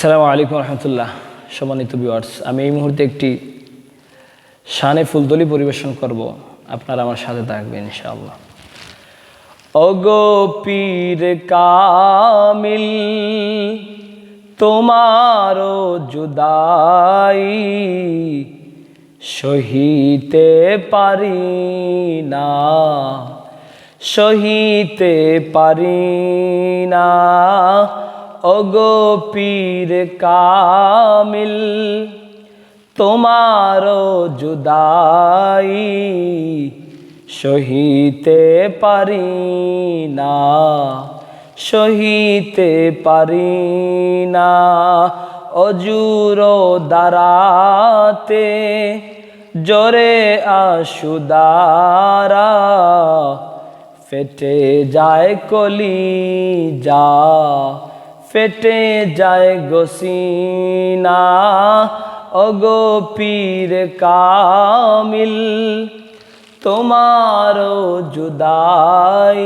আসসালামু আলাইকুম রহমতুল্লাহ। সম্মানিত ভিউয়ার্স, আমি এই মুহূর্তে একটি শানে ফুলতলি পরিবেশন করব, আপনারা আমার সাথে থাকবেন ইনশাআল্লাহ। ওগো পীর কামিল তোমারও জুদাই সহিতে পারি না, সহিতে পারি না। ওগো পীর কামিল তোমারও জুদাই সহিতে পারি না, সহিতে পারি না। অজুর দারাতে জোরে আশুদারা ফেটে যায় কলিজা, ফেটে যায় গোসিনা। ওগো পীর কামিল তোমারও জুদাই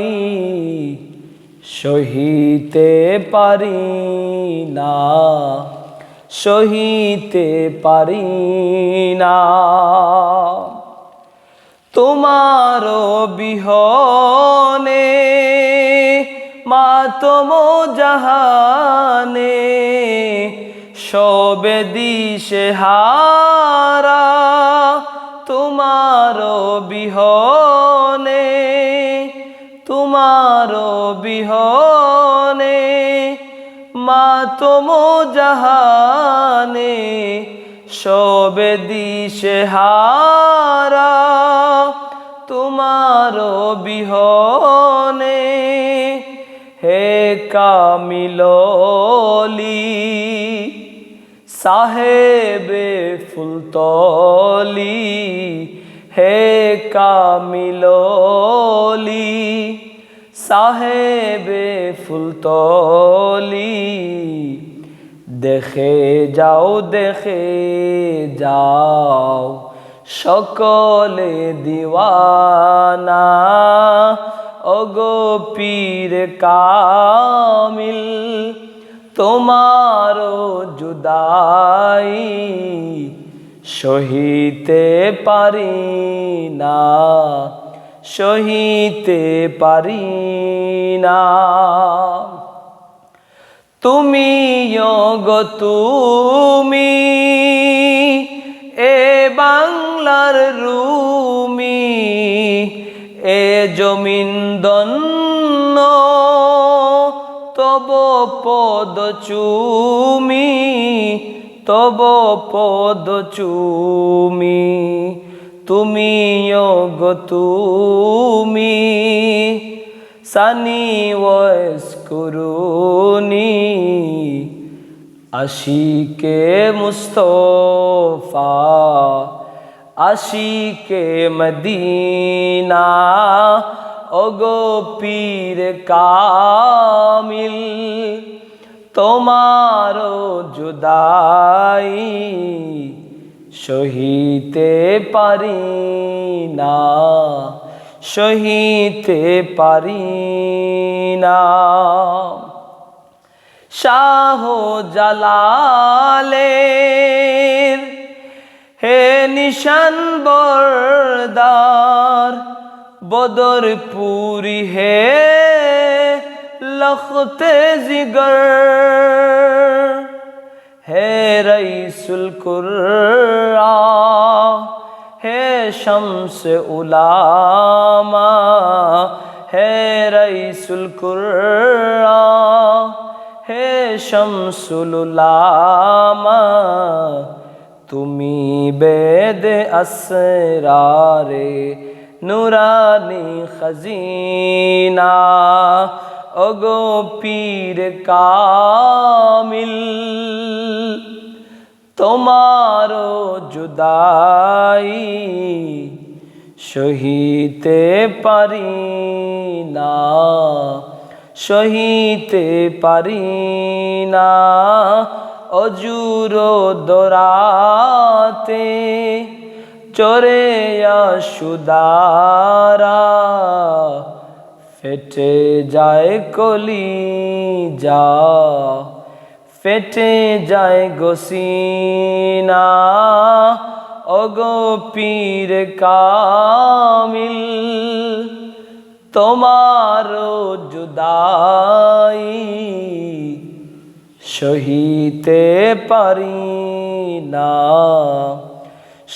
সহিতে পারি না, সহিতে পারি না। তোমারও বিহনে মাতম জাহানে সবে দিশে হারা। তোমারও বিহনে, তোমারও বিহনে মাতম জাহানে সবে দিশে হারা। তোমারও বিহনে হে কামিললি সাহেবে ফুলতলি, হে কামিললি সাহেবে ফুলতলি। দেখে যাও, দেখে যাও সকলে দিওয়ানা। ওগো পীর কামিল তোমারও জুদাই সহিতে পারি না, সহিতে পারি না। তুমি গো তুমি এ বাংলার রুমি, এ জমিন দন্ন তব পদ চুমি, তব পদ চুমি। তুমি গো তুমি সানি ওয়াস কুরুনি, আশিকে মুস্তফা আশিকে মদিনা। ওগো পীর কামিল তোমারও জুদাই সহিতে পারি না, সহিতে পারি না। শাহ জালালের হে নিশান বরদার, বদরপুরি হে লখতে জিগর, হে রईसुल कुर्रा হে शम्स उलामा, হে रईसुल कुर्रा হে शम्सुल उलामा। তুমি বেদ আসরারে নুরানি খজিনা। ওগো পীর কামিল তোমারও জুদাই সহিতে পারি না, সহিতে পারি না। অজুর দরাতে চরে আশুদারা ফেটে যায় কলিজা, ফেটে যায় গোসিনা ওগো পীর কামিল তোমারও জুদাই সহিতে পারি না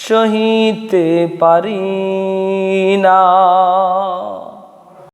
সহিতে পারি না।